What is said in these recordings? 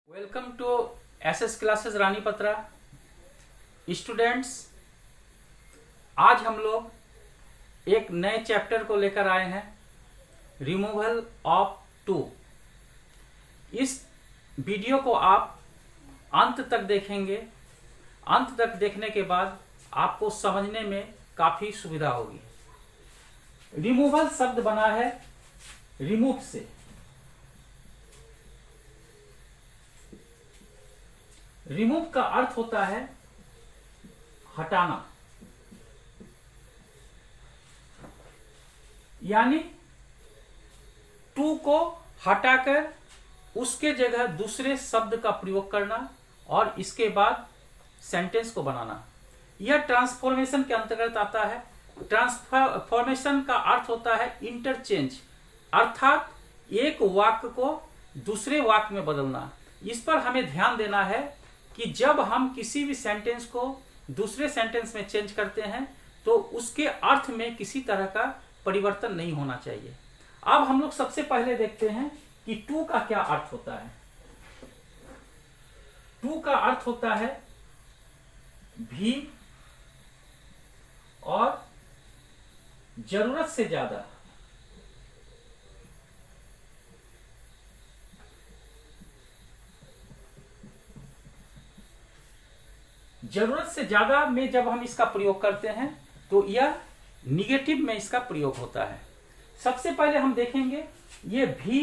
Welcome to SS classes रानी पत्रा। Students, आज हम लोग एक नए चैप्टर को लेकर आए हैं, रिमूवल ऑफ टू। इस वीडियो को आप अंत तक देखेंगे। अंत तक देखने के बाद आपको समझने में काफी सुविधा होगी। रिमूवल शब्द बना है रिमूव से। रिमूव का अर्थ होता है हटाना, यानी टू को हटाकर उसके जगह दूसरे शब्द का प्रयोग करना और इसके बाद सेंटेंस को बनाना। यह ट्रांसफॉर्मेशन के अंतर्गत आता है। ट्रांसफॉर्मेशन का अर्थ होता है इंटरचेंज, अर्थात एक वाक्य को दूसरे वाक्य में बदलना। इस पर हमें ध्यान देना है कि जब हम किसी भी सेंटेंस को दूसरे सेंटेंस में चेंज करते हैं तो उसके अर्थ में किसी तरह का परिवर्तन नहीं होना चाहिए। अब हम लोग सबसे पहले देखते हैं कि टू का क्या अर्थ होता है। टू का अर्थ होता है भी और जरूरत से ज्यादा। जरूरत से ज्यादा में जब हम इसका प्रयोग करते हैं तो यह निगेटिव में इसका प्रयोग होता है। सबसे पहले हम देखेंगे ये भी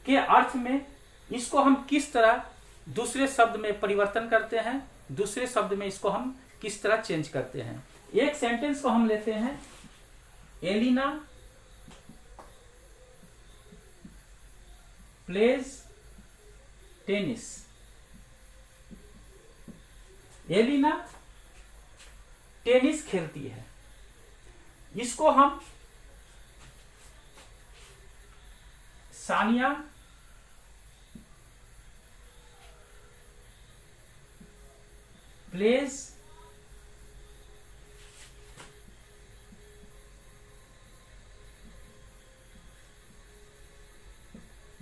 के अर्थ में इसको हम किस तरह दूसरे शब्द में परिवर्तन करते हैं, दूसरे शब्द में इसको हम किस तरह चेंज करते हैं। एक सेंटेंस को हम लेते हैं, Elina plays tennis. Elina tennis खेलती है। इसको हम सानिया प्लेज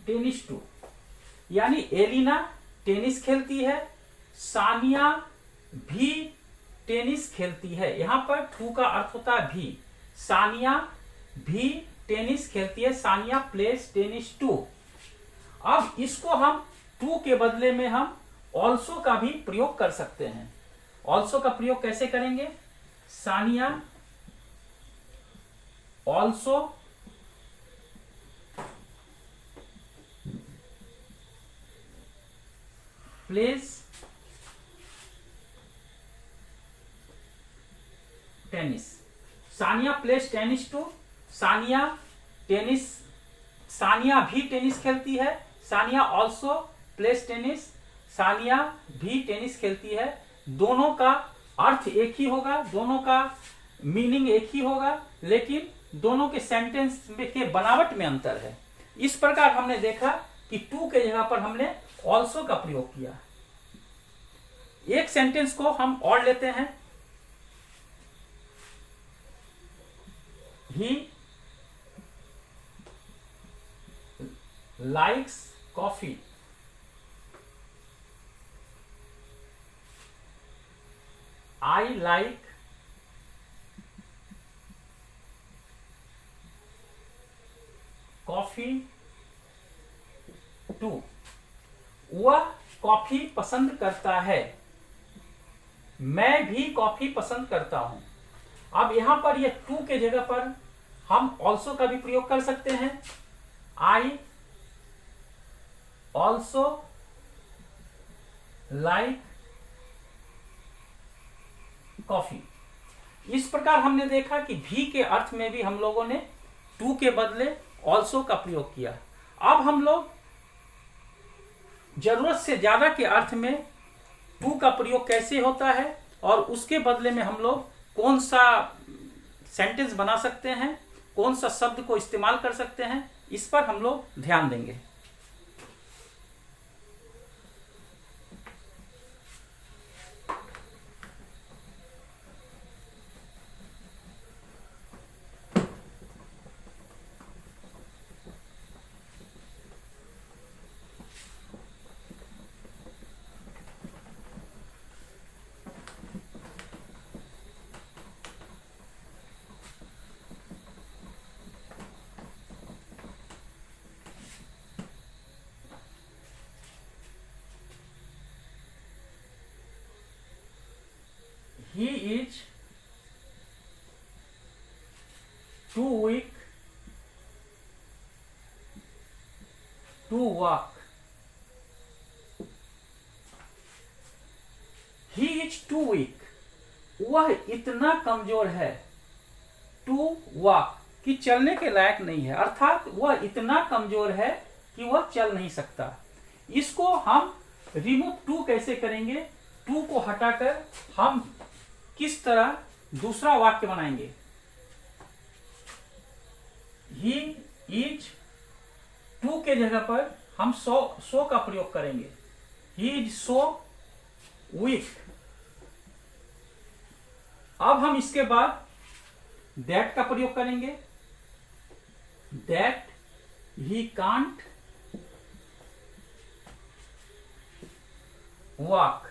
टेनिस टू, यानी एलिना टेनिस खेलती है, सानिया भी टेनिस खेलती है। यहां पर टू का अर्थ होता है भी। सानिया भी टेनिस खेलती है, सानिया प्लेज टेनिस टू। अब इसको हम टू के बदले में हम ऑल्सो का भी प्रयोग कर सकते हैं। ऑल्सो का प्रयोग कैसे करेंगे? Sania also plays tennis. Sania plays tennis too. Sania भी टेनिस खेलती है, Sania also plays tennis. Sania भी टेनिस खेलती है। दोनों का अर्थ एक ही होगा, दोनों का मीनिंग एक ही होगा, लेकिन दोनों के सेंटेंस के बनावट में अंतर है। इस प्रकार हमने देखा कि टू के जगह पर हमने ऑल्सो का प्रयोग किया। एक सेंटेंस को हम और लेते हैं, He likes coffee. I like coffee too. वह कॉफी पसंद करता है, मैं भी कॉफी पसंद करता हूं। अब यहां पर ये टू के जगह पर हम ऑल्सो का भी प्रयोग कर सकते हैं। I also like coffee. इस प्रकार हमने देखा कि भी के अर्थ में भी हम लोगों ने टू के बदले ऑल्सो का प्रयोग किया। अब हम लोग जरूरत से ज्यादा के अर्थ में टू का प्रयोग कैसे होता है और उसके बदले में हम लोग कौन सा सेंटेंस बना सकते हैं, कौन सा शब्द को इस्तेमाल कर सकते हैं, इस पर हम लोग ध्यान देंगे। he is too weak to walk. He is too weak. वह इतना कमजोर है टू वॉक कि चलने के लायक नहीं है, अर्थात वह इतना कमजोर है कि वह चल नहीं सकता। इसको हम रिमूव टू कैसे करेंगे? टू को हटाकर हम किस तरह दूसरा वाक्य बनाएंगे? ही इज टू के जगह पर हम सो का प्रयोग करेंगे। ही इज सो वीक। अब हम इसके बाद दैट का प्रयोग करेंगे। दैट ही कांट वॉक,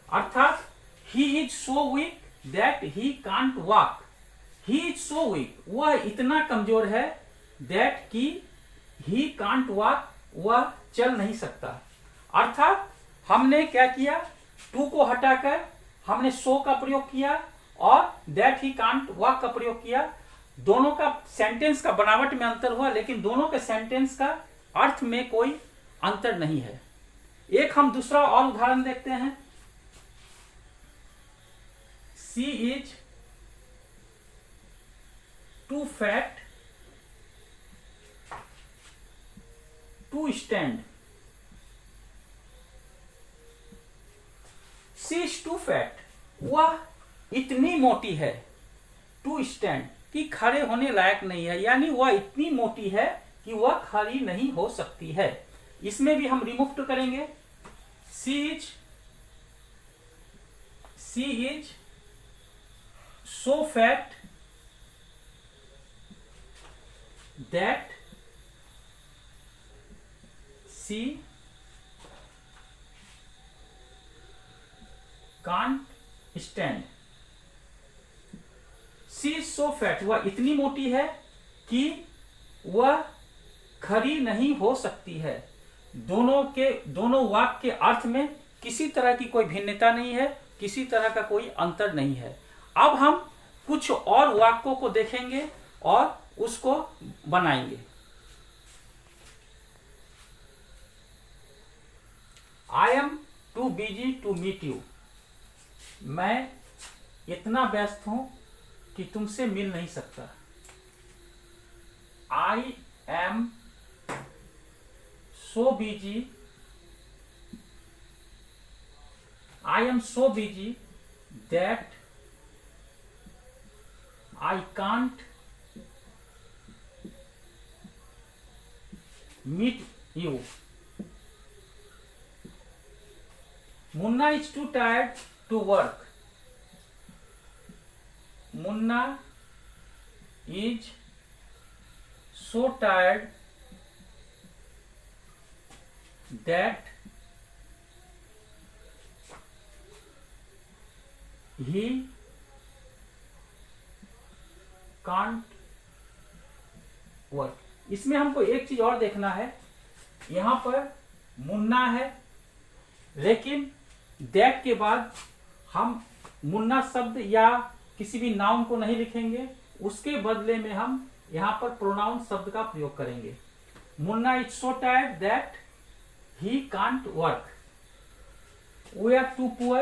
अर्थात ही is so weak that he can't walk. He is so weak, वह इतना कमजोर है, दैट की ही कांट वॉक, वह चल नहीं सकता। अर्थात हमने क्या किया? टू को हटाकर हमने सो का प्रयोग किया और दैट ही कांट वॉक का प्रयोग किया। दोनों का सेंटेंस का बनावट में अंतर हुआ, लेकिन दोनों के सेंटेंस का अर्थ में कोई अंतर नहीं है। एक हम दूसरा और उदाहरण देखते हैं। She is too fat to stand. She is too fat, वह इतनी मोटी है, टू स्टैंड कि खड़े होने लायक नहीं है, यानी वह इतनी मोटी है कि वह खड़ी नहीं हो सकती है। इसमें भी हम रिमूव करेंगे। She is so fat that she can't stand. She is so fat, वह इतनी मोटी है कि वह खड़ी नहीं हो सकती है। दोनों वाक्य के अर्थ में किसी तरह की कोई भिन्नता नहीं है, किसी तरह का कोई अंतर नहीं है। अब हम कुछ और वाक्यों को देखेंगे और उसको बनाएंगे। I am too busy to meet you, मैं इतना व्यस्त हूं कि तुमसे मिल नहीं सकता। I am so busy, I am so busy that I can't meet you. Munna is too tired to work. Munna is so tired that he can't work। इसमें हमको एक चीज और देखना है। यहां पर मुन्ना है, लेकिन दैट के बाद हम मुन्ना शब्द या किसी भी नाउन को नहीं लिखेंगे, उसके बदले में हम यहां पर प्रोनाउन शब्द का प्रयोग करेंगे। Munna is so tired that he can't work. We are too poor.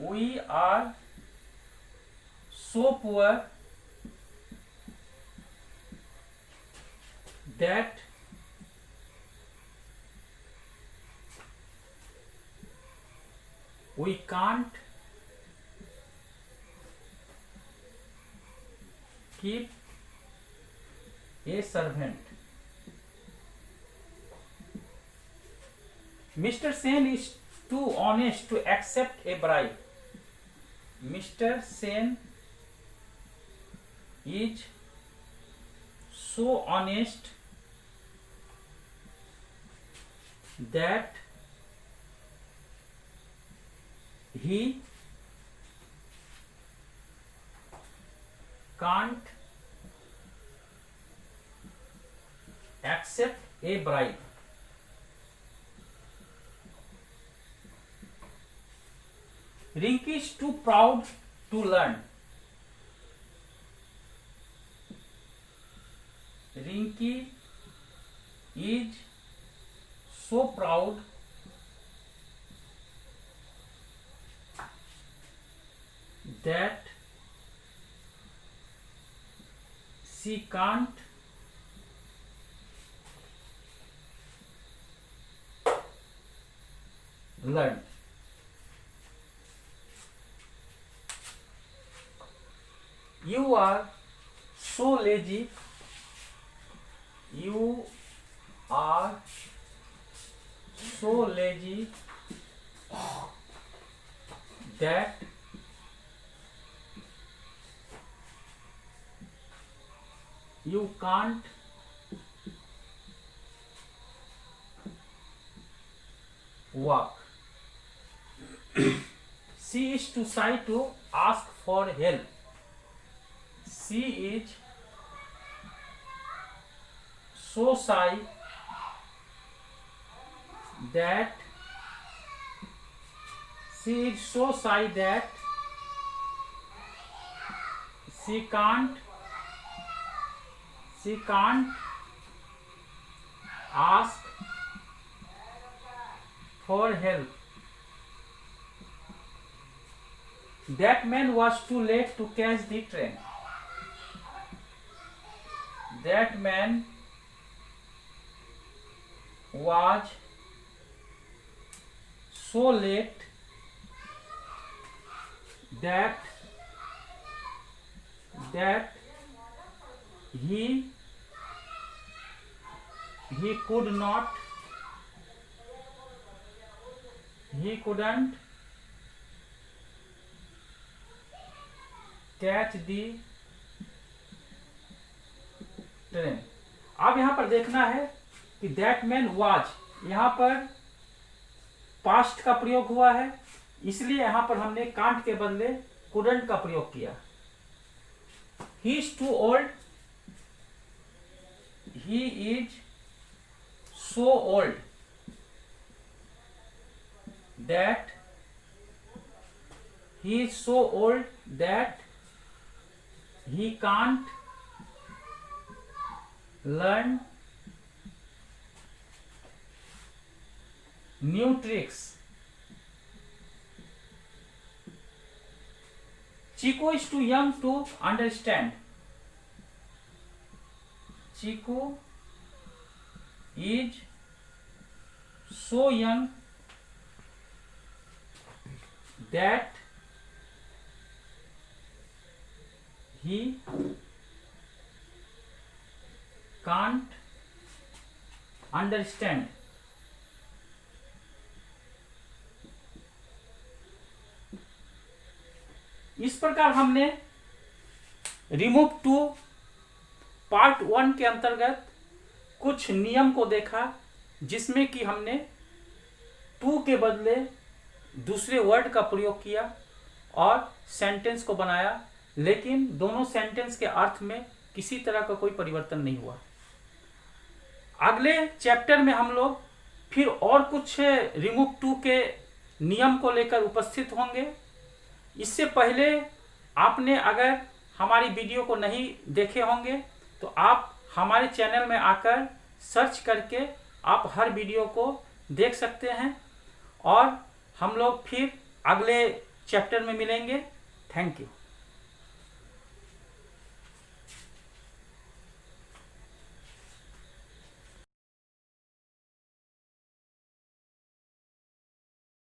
We are so poor that we can't keep a servant. Mr. Sen is too honest to accept a bribe. Mr. Sen is so honest that he can't accept a bribe. Rinki is too proud to learn. Rinki is so proud that she can't learn. You are so lazy. You are so lazy that you can't walk. She is too shy to ask for help. She is so shy that she can't ask for help. That man was too late to catch the train. That man was so late that he couldn't catch the train. अब यहां पर देखना है कि that man was, यहां पर past का प्रयोग हुआ है, इसलिए यहां पर हमने कांट के बदले कुडंट का प्रयोग किया। He is too old, he is so old that he is so old that he can't learn new tricks. Chico is too young to understand. Chico is so young that he can't understand. इस प्रकार हमने remove two part 1 के अंतर्गत कुछ नियम को देखा, जिसमें कि हमने टू के बदले दूसरे वर्ड का प्रयोग किया और सेंटेंस को बनाया, लेकिन दोनों सेंटेंस के अर्थ में किसी तरह का कोई परिवर्तन नहीं हुआ। अगले चैप्टर में हम लोग फिर और कुछ रिमूव टू के नियम को लेकर उपस्थित होंगे। इससे पहले आपने अगर हमारी वीडियो को नहीं देखे होंगे तो आप हमारे चैनल में आकर सर्च करके आप हर वीडियो को देख सकते हैं, और हम लोग फिर अगले चैप्टर में मिलेंगे। Thank you.